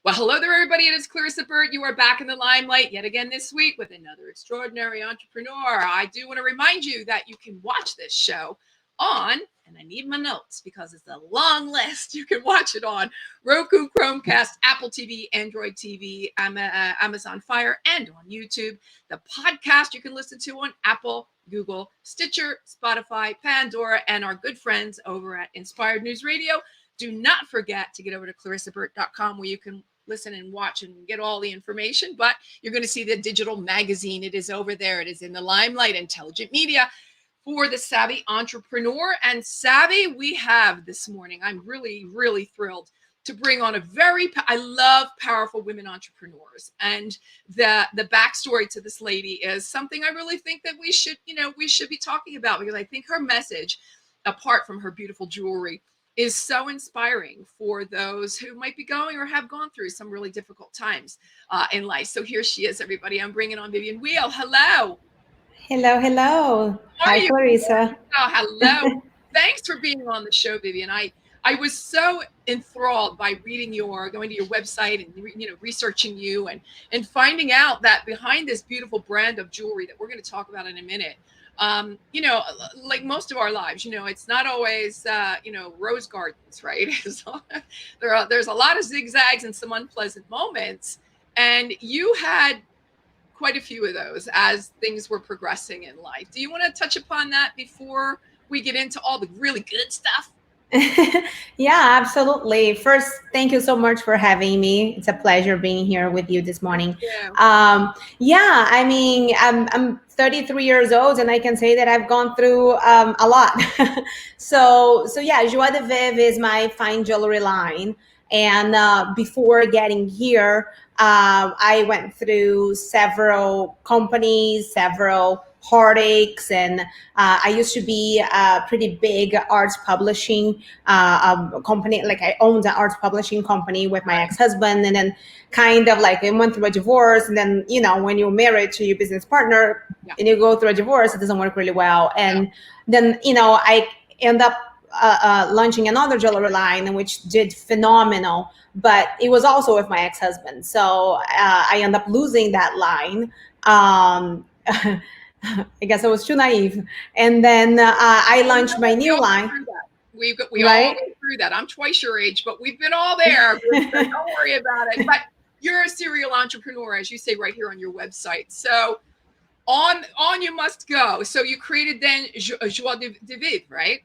Well, hello there, everybody. It is Clarissa Burt. You are back in the limelight yet again this week with another extraordinary entrepreneur. I do want to remind you that you can watch this show on, and I need my notes because it's a long list. You can watch it on Roku, Chromecast, Apple TV, Android TV, Amazon Fire, and on YouTube. The podcast you can listen to on Apple, Google, Stitcher, Spotify, Pandora, and our good friends over at Inspired News Radio. Do not forget to get over to clarissaburt.com where you can listen and watch and get all the information, but you're going to see the digital magazine. It is over there. It is in the Limelight, intelligent media for the savvy entrepreneur. And savvy, we have this morning, I'm really, really thrilled to bring on I love powerful women entrepreneurs. And the backstory to this lady is something I really think that we should be talking about, because I think her message, apart from her beautiful jewelry, is so inspiring for those who might be going or have gone through some really difficult times in life. So here she is, everybody. I'm bringing on Vivian Weyll. Hello. Hello. Hi, Clarissa. Oh, hello. Thanks for being on the show, Vivian. I was so enthralled by going to your website and researching you and finding out that behind this beautiful brand of jewelry that we're going to talk about in a minute, like most of our lives, it's not always, rose gardens, right? There's a lot of zigzags and some unpleasant moments. And you had quite a few of those as things were progressing in life. Do you want to touch upon that before we get into all the really good stuff? Yeah, absolutely. First, thank you so much for having me. It's a pleasure being here with you this morning. Yeah, I mean, I'm 33 years old, and I can say that I've gone through a lot. So yeah, Joie de Viv is my fine jewelry line. And before getting here, I went through several companies, several heartaches, and I used to be a pretty big arts publishing company. Like, I owned an arts publishing company with my ex-husband, and then kind of like I went through a divorce. And then, when you're married to your business partner and you go through a divorce, it doesn't work really well. And then, I end up launching another jewelry line, which did phenomenal, but it was also with my ex-husband. So I ended up losing that line. I guess I was too naive. And then I launched my new line. We all go through that. I'm twice your age, but we've been all there. Don't worry about it. But you're a serial entrepreneur, as you say right here on your website. So on you must go. So you created then Joie de Viv, right?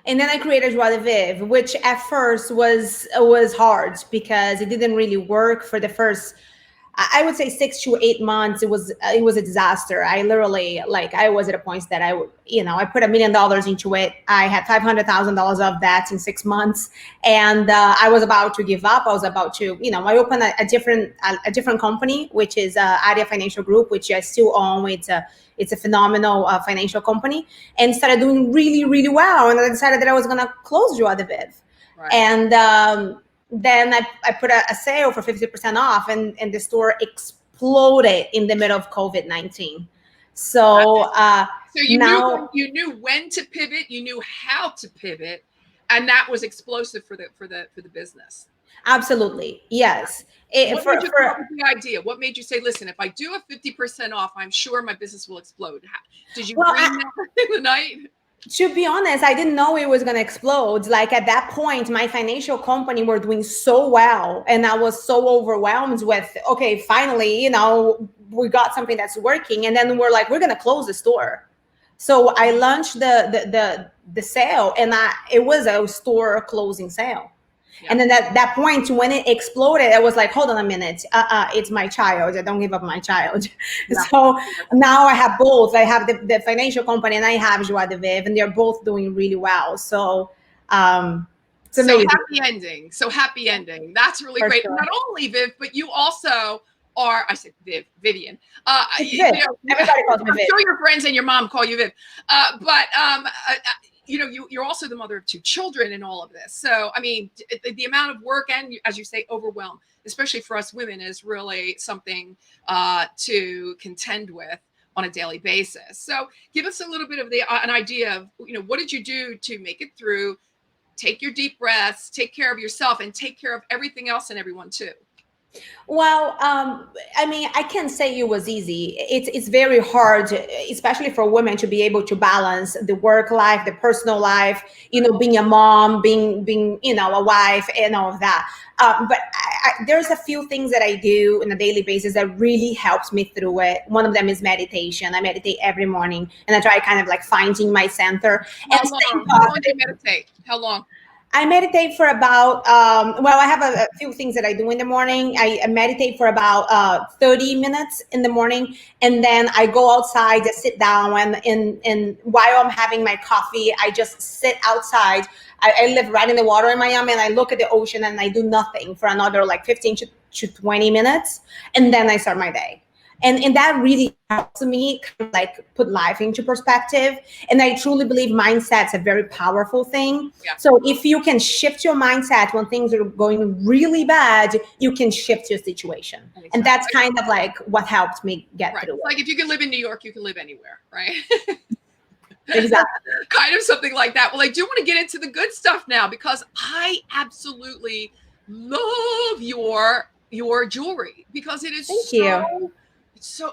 And then I created Joie de Viv, which at first was hard because it didn't really work for the first, I would say, 6 to 8 months. It was a disaster. I literally, I was at a point that I put $1 million into it. I had $500,000 of that in 6 months, and I was about to give up. I was about to, I opened a different company, which is Area Financial Group, which I still own. It's a phenomenal financial company, and started doing really, really well. And I decided that I was going to close Joie de Viv. Right. And then I put a sale for 50% off, and the store exploded in the middle of COVID-19. So you knew when to pivot, you knew how to pivot, and that was explosive for the business. Absolutely, yes. What made you come up with the idea? What made you say, "Listen, if I do a 50% off, I'm sure my business will explode"? Did you dream that in the night? To be honest, I didn't know it was going to explode. Like, at that point, my financial company were doing so well, and I was so overwhelmed with, okay, finally, we got something that's working. And then we're like, we're going to close the store. So I launched the sale, and it was a store closing sale. Yeah. And then at that point, when it exploded, I was like, hold on a minute. It's my child. I don't give up my child. Yeah. So now I have both. I have the financial company, and I have Joie de Viv, and they're both doing really well. So happy ending. That's really great. Sure. Not only Viv, but you also are, I said Vivian. Everybody calls me Viv. I'm sure your friends and your mom call you Viv. You're also the mother of 2 children in all of this. So, I mean, the amount of work and, as you say, overwhelm, especially for us women, is really something to contend with on a daily basis. So give us a little bit of an idea of, what did you do to make it through, take your deep breaths, take care of yourself, and take care of everything else and everyone too? Well, I mean, I can't say it was easy. It's very hard, especially for women, to be able to balance the work life, the personal life. You know, being a mom, being a wife, and all of that. But there's a few things that I do on a daily basis that really helps me through it. One of them is meditation. I meditate every morning, and I try kind of like finding my center and How staying long? How long do you positive. meditate? How long? I meditate for about, well, I have a few things that I do in the morning. I meditate for about 30 minutes in the morning. And then I go outside, just sit down. And while I'm having my coffee, I just sit outside. I live right in the water in Miami, and I look at the ocean and I do nothing for another like 15 to 20 minutes. And then I start my day. And that really helps me kind of like put life into perspective. And I truly believe mindset's a very powerful thing. Yeah. So if you can shift your mindset when things are going really bad, you can shift your situation. Exactly. And that's kind of like what helped me get Right. through it. Like if you can live in New York, you can live anywhere, right? Exactly. Kind of something like that. Well, I do want to get into the good stuff now because I absolutely love your jewelry because it is Thank you.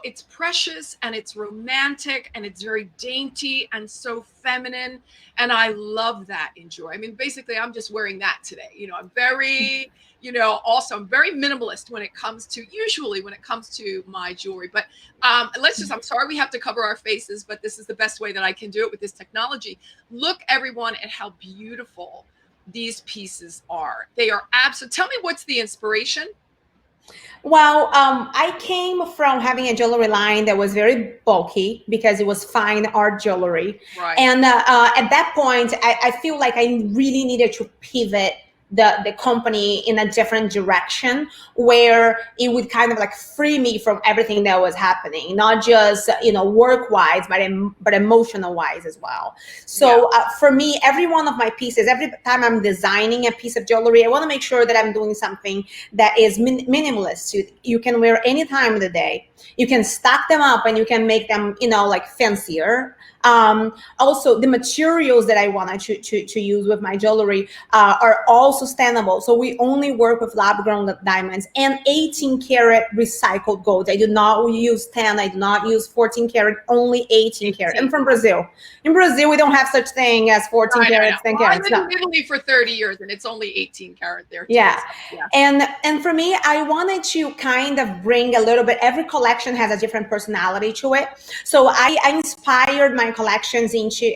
it's precious and it's romantic and it's very dainty and so feminine, and I love that in jewelry. I mean, basically I'm just wearing that today. I'm very, also I'm very minimalist when it comes to my jewelry. But I'm sorry we have to cover our faces, but this is the best way that I can do it with this technology. Look, everyone, at how beautiful these pieces are. They are absolute. Tell me, what's the inspiration? Well, I came from having a jewelry line that was very bulky because it was fine art jewelry. Right. And at that point, I feel like I really needed to pivot the company in a different direction where it would kind of like free me from everything that was happening, not just work wise, but emotional wise as well. So for me, every one of my pieces, every time I'm designing a piece of jewelry, I want to make sure that I'm doing something that is minimalist. You can wear any time of the day. You can stack them up and you can make them like fancier. Also, the materials that I wanted to use with my jewelry are all sustainable. So we only work with lab-grown diamonds and 18 karat recycled gold. I do not use 10. I do not use 14 karat, only 18 karat. I'm from Brazil. In Brazil, we don't have such thing as 14 carats, 10 carats. I lived in Italy for 30 years and it's only 18 karat there too. Yeah. So, yeah. And for me, I wanted to kind of bring a little bit, every collection has a different personality to it. So I inspired my collections into,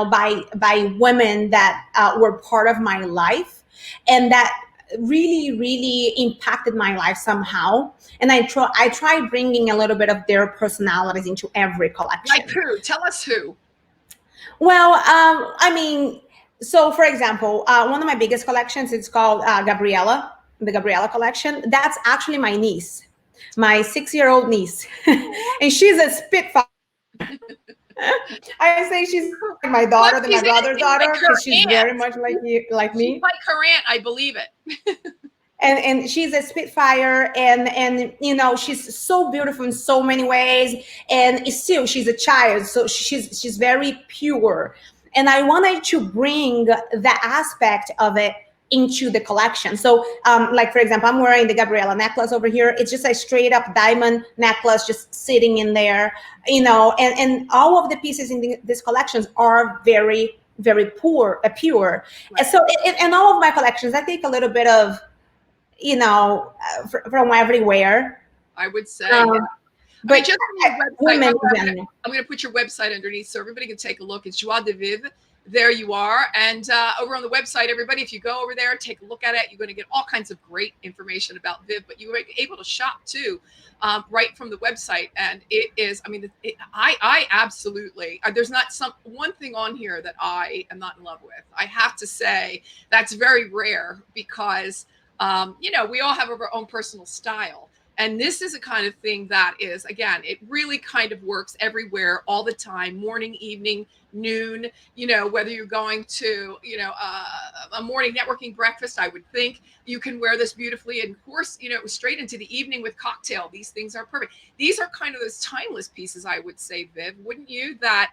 by women that were part of my life and that really, really impacted my life somehow. And I try bringing a little bit of their personalities into every collection. Like who? Tell us who. Well, I mean, so for example, one of my biggest collections is called Gabriella, the Gabriella collection. That's actually my niece, my 6-year-old niece. And she's a spitfire. I say she's like my daughter than my brother's daughter because she's very much like me. She's like her aunt, I believe it. And she's a spitfire, and she's so beautiful in so many ways, and still she's a child, so she's very pure. And I wanted to bring that aspect of it into the collection. So like for example, I'm wearing the Gabriella necklace over here. It's just a straight up diamond necklace just sitting in there, and all of the pieces in this collections are very, very pure. Right. And so in all of my collections, I take a little bit of from everywhere, I would say. But just on your website, I'm going to put your website underneath so everybody can take a look. It's Joie de Viv. There you are. And over on the website, everybody, if you go over there, take a look at it, you're going to get all kinds of great information about Viv, but you were able to shop too, right from the website. And it is, I absolutely, there's not one thing on here that I am not in love with. I have to say that's very rare because we all have our own personal style. And this is a kind of thing that is, again, it really kind of works everywhere, all the time, morning, evening, noon, whether you're going to, a morning networking breakfast, I would think you can wear this beautifully. And of course, straight into the evening with cocktail. These things are perfect. These are kind of those timeless pieces, I would say, Viv, wouldn't you? That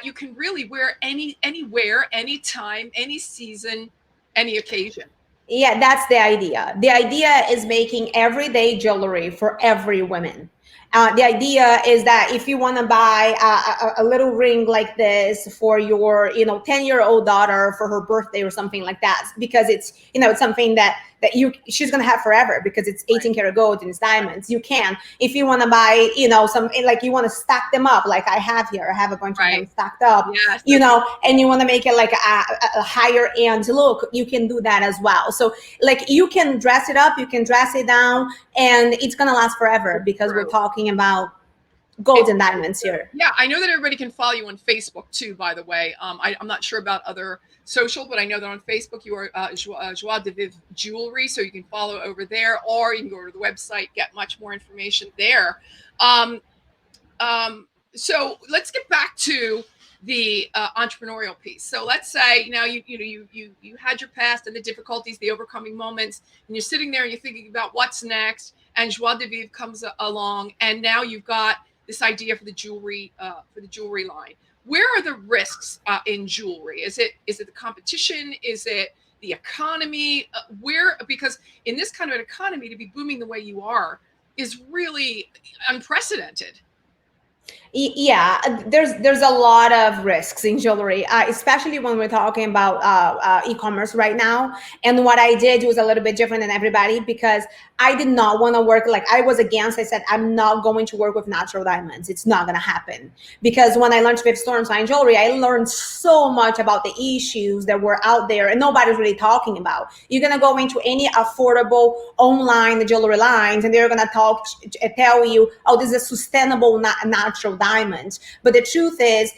you can really wear anywhere, anytime, any season, any occasion. Yeah, that's the idea. The idea is making everyday jewelry for every woman. The idea is that if you want to buy a little ring like this for your 10-year-old daughter for her birthday or something like that, because it's something that she's going to have forever, because it's 18 karat gold and it's diamonds, you can. If you want to buy some, like, you want to stack them up like I have here, I have a bunch of them stacked up, Yes, and you want to make it like a higher end look, you can do that as well. So like, you can dress it up, you can dress it down, and it's going to last forever, because we're talking about gold and diamonds here. Yeah, I know that everybody can follow you on Facebook too, by the way. I'm not sure about other social, but I know that on Facebook you are Joie de Vivre Jewelry, so you can follow over there, or you can go to the website, get much more information there. So let's get back to the entrepreneurial piece. So let's say now you had your past and the difficulties, the overcoming moments, and you're sitting there and you're thinking about what's next, and Joie de Vivre comes along, and now you've got this idea for the jewelry line. Where are the risks in jewelry? Is it the competition? Is it the economy? Because in this kind of an economy, to be booming the way you are is really unprecedented. Yeah, there's a lot of risks in jewelry, especially when we're talking about e-commerce right now. And what I did was a little bit different than everybody, because I did not want to work, like, I was against. I said, I'm not going to work with natural diamonds. It's not going to happen. Because when I launched Fifth Storm Fine Jewelry, I learned so much about the issues that were out there and nobody's really talking about. You're going to go into any affordable online jewelry lines and they're going to tell you, oh, this is a sustainable natural diamond. But the truth is,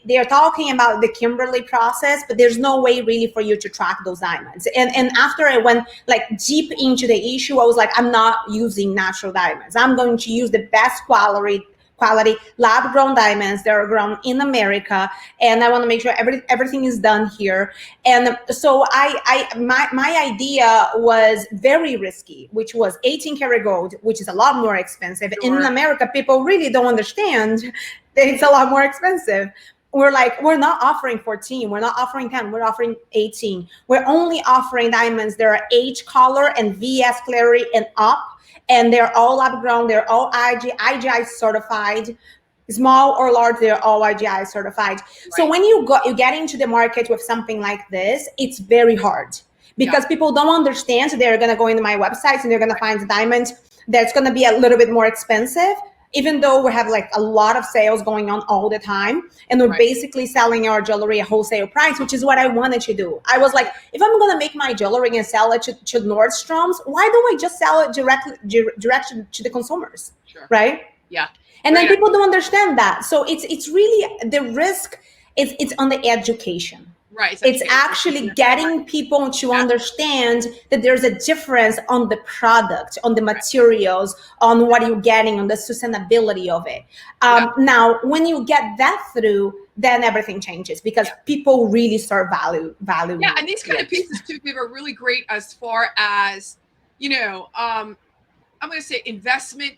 they're talking about the Kimberly process, but there's no way really for you to track those diamonds. And after I went like deep into the issue, I was like, I'm not using natural diamonds. I'm going to use the best quality lab grown diamonds that are grown in America, and I want to make sure everything is done here. And so my idea was very risky, which was 18 karat gold, which is a lot more expensive. Sure. In America, people really don't understand that it's a lot more expensive. We're not offering 14, we're not offering 10, we're offering 18. We're only offering diamonds that are H color and VS clarity and up. And they're all lab grown, they're all IGI certified, small or large, they're all IGI certified. Right. So when you get into the market with something like this, it's very hard, because people don't understand. So they're gonna go into my websites and they're gonna find a diamond that's gonna be a little bit more expensive, even though we have like a lot of sales going on all the time, and we're basically selling our jewelry at wholesale price, which is what I wanted to do. I was like, if I'm going to make my jewelry and sell it to Nordstrom's, why don't I just sell it directly to the consumers? Sure. Right? Yeah. And then people don't understand that. So it's really, the risk it's on the education. Right. It's actually getting people to understand that there's a difference on the product, on the materials, on what you're getting, on the sustainability of it. Now, when you get that through, then everything changes, because people really start value. Yeah, and these kind of pieces too, Viv, are really great as far as, I'm going to say investment,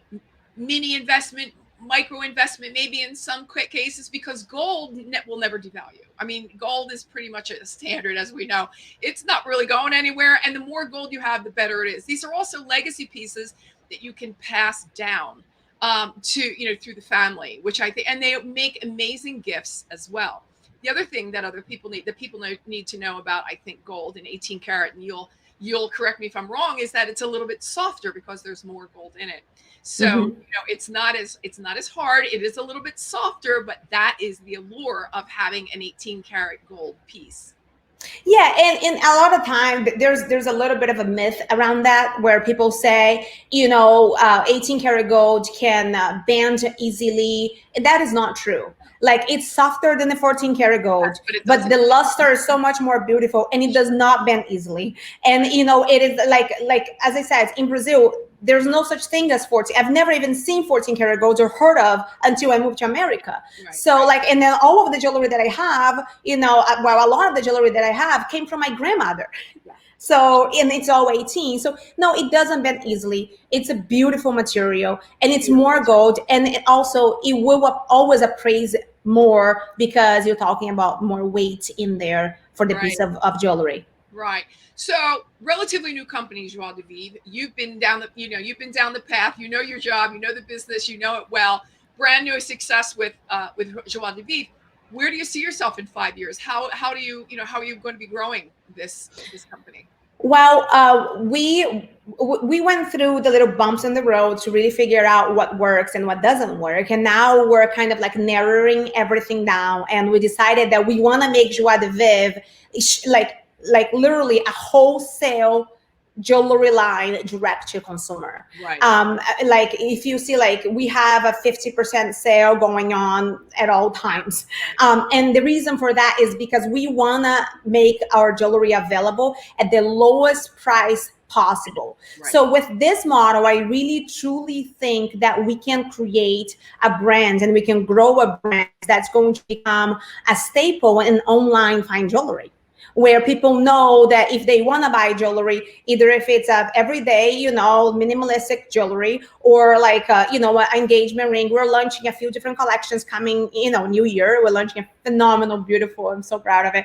mini investment, micro investment, maybe in some quick cases, because gold will never devalue. I mean, gold is pretty much a standard, as we know. It's not really going anywhere, and the more gold you have, the better it is. These are also legacy pieces that you can pass down to through the family, which I think, and they make amazing gifts as well. The other thing that people need to know about, I think, gold in 18 karat, and you'll correct me if I'm wrong, is that it's a little bit softer because there's more gold in it. So it's not as hard. It is a little bit softer, but that is the allure of having an 18 karat gold piece. Yeah, and a lot of time there's a little bit of a myth around that, where people say 18 karat gold can bend easily. That is not true. Like, it's softer than the 14 karat gold, but the luster is so much more beautiful, and it does not bend easily. And it is like as I said, in Brazil, there's no such thing as 14. I've never even seen 14 karat gold or heard of until I moved to America. Right, so and then all of the jewelry that I have, a lot of the jewelry that I have came from my grandmother. So, and it's all 18. So no, it doesn't bend easily. It's a beautiful material, and it's more gold. And it will always appraise more, because you're talking about more weight in there for the piece of jewelry. Right. So relatively new company, Joie de Vivre. You've been down the path. You know your job. You know the business. You know it well. Brand new success with Joie de Vivre. Where do you see yourself in 5 years? How do you how are you going to be growing this company? Well, we went through the little bumps in the road to really figure out what works and what doesn't work, and now we're kind of like narrowing everything down. And we decided that we want to make Joie de Vivre like literally a wholesale jewelry line direct to consumer. Right. Like if you see, like we have a 50% sale going on at all times. And the reason for that is because we want to make our jewelry available at the lowest price possible. Right. So with this model, I really truly think that we can create a brand and we can grow a brand that's going to become a staple in online fine jewelry, where people know that if they want to buy jewelry, either if it's a everyday, minimalistic jewelry, or like an engagement ring. We're launching a few different collections coming, New Year. We're launching a phenomenal, beautiful, I'm so proud of it,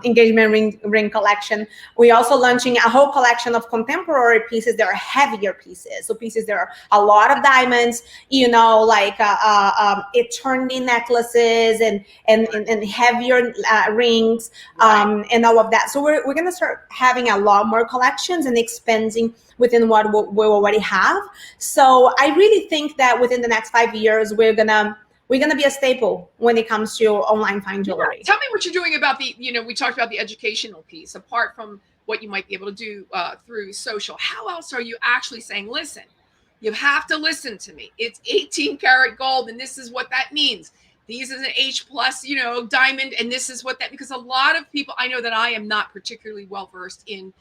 engagement ring collection. We're also launching a whole collection of contemporary pieces that are heavier pieces. So pieces that are a lot of diamonds, like eternity necklaces and heavier rings. And all of that. So we're going to start having a lot more collections and expanding within what we already have. So I really think that within the next 5 years, we're gonna be a staple when it comes to online fine jewelry. Yeah. Tell me what you're doing about we talked about the educational piece. Apart from what you might be able to do through social, how else are you actually saying, listen, you have to listen to me. It's 18 karat gold, and this is what that means. These is an H plus, diamond, and this is what that, because a lot of people, I know that I am not particularly well versed in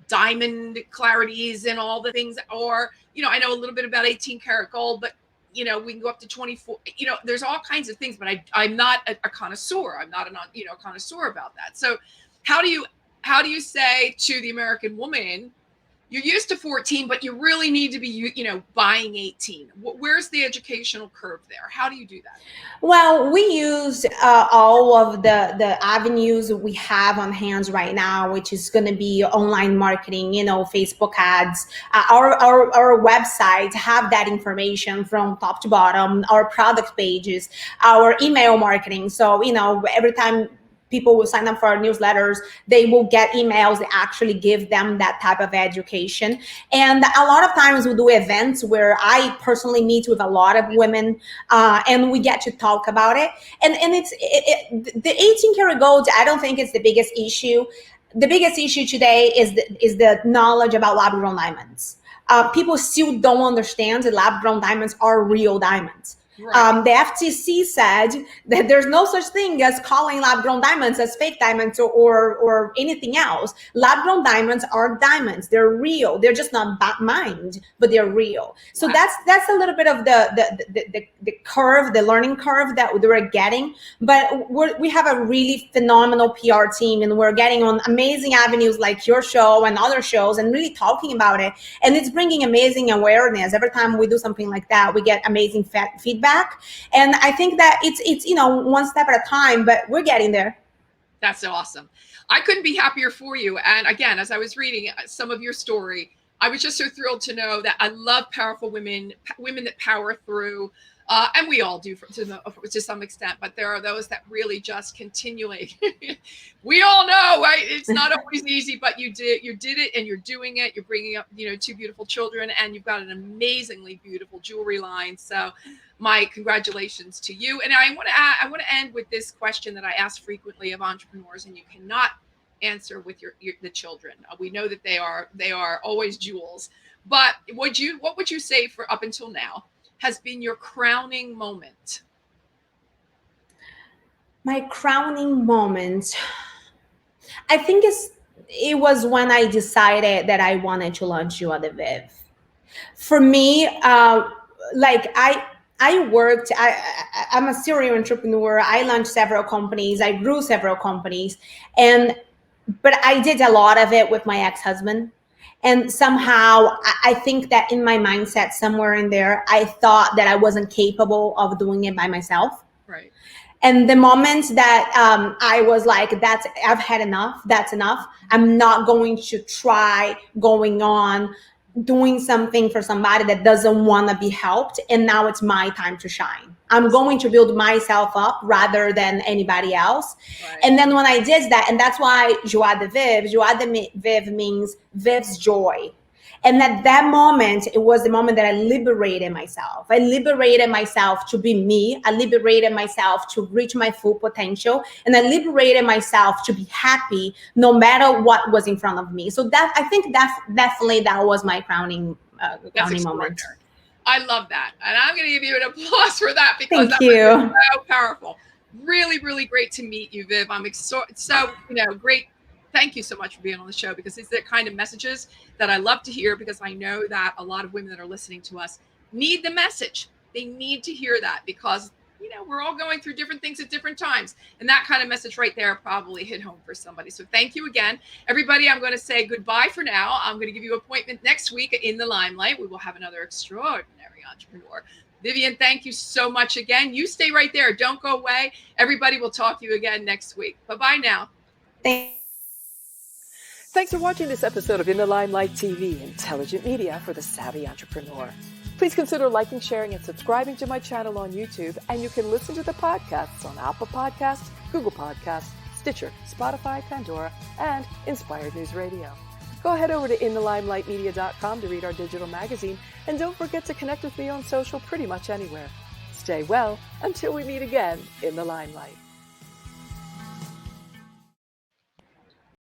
diamond clarities and all the things, or, I know a little bit about 18 karat gold, but, we can go up to 24, there's all kinds of things, but I'm not a connoisseur. I'm not a connoisseur about that. So how do you say to the American woman, you're used to 14, but you really need to be, buying 18. Where's the educational curve there? How do you do that? Well, we use all of the avenues we have on hands right now, which is going to be online marketing, Facebook ads. Our websites have that information from top to bottom, our product pages, our email marketing. So, every time people will sign up for our newsletters, they will get emails that actually give them that type of education. And a lot of times we do events where I personally meet with a lot of women, and we get to talk about it. And the 18 karat gold, I don't think it's the biggest issue. The biggest issue today is the knowledge about lab grown diamonds. People still don't understand that lab grown diamonds are real diamonds. Right. The FTC said that there's no such thing as calling lab-grown diamonds as fake diamonds or anything else. Lab-grown diamonds are diamonds. They're real. They're just not mined, but they're real. So wow. That's a little bit of the curve, the learning curve that we're getting. But we have a really phenomenal PR team, and we're getting on amazing avenues like your show and other shows, and really talking about it. And it's bringing amazing awareness. Every time we do something like that, we get amazing feedback. And I think that it's one step at a time, but we're getting there. That's awesome. I couldn't be happier for you. And again, as I was reading some of your story, I was just so thrilled to know that I love powerful women that power through. And we all do to some extent, but there are those that really just continually. We all know, right? It's not always easy, but you did it, and you're doing it. You're bringing up, 2 beautiful children, and you've got an amazingly beautiful jewelry line. So, my congratulations to you. And I want to end with this question that I ask frequently of entrepreneurs, and you cannot answer with the children. We know that they are always jewels, but what would you say for up until now has been your crowning moment? My crowning moment, I think it was when I decided that I wanted to launch Joie de Vivre. For me, I'm a serial entrepreneur. I launched several companies. I grew several companies, but I did a lot of it with my ex-husband. And somehow I think that in my mindset, somewhere in there, I thought that I wasn't capable of doing it by myself. Right. And the moments that I was like, I've had enough, that's enough. I'm not going to try going on doing something for somebody that doesn't want to be helped. And now it's my time to shine. I'm going to build myself up rather than anybody else. Right. And then when I did that, and that's why Joie de Viv means Viv's joy. And at that moment, it was the moment that I liberated myself. I liberated myself to be me. I liberated myself to reach my full potential. And I liberated myself to be happy no matter what was in front of me. So I think definitely that was my crowning moment. I love that. And I'm going to give you an applause for that because Thank you. Was so powerful. Really, really great to meet you, Viv. I'm so great. Thank you so much for being on the show, because it's the kind of messages that I love to hear, because I know that a lot of women that are listening to us need the message. They need to hear that because, we're all going through different things at different times. And that kind of message right there probably hit home for somebody. So thank you again. Everybody, I'm going to say goodbye for now. I'm going to give you an appointment next week in the Limelight. We will have another extraordinary entrepreneur. Vivian, thank you so much again. You stay right there. Don't go away. Everybody will talk to you again next week. Bye-bye now. Thanks for watching this episode of In the Limelight TV, intelligent media for the savvy entrepreneur. Please consider liking, sharing, and subscribing to my channel on YouTube, and you can listen to the podcasts on Apple Podcasts, Google Podcasts, Stitcher, Spotify, Pandora, and Inspired News Radio. Go ahead over to inthelimelightmedia.com to read our digital magazine, and don't forget to connect with me on social pretty much anywhere. Stay well until we meet again in the Limelight.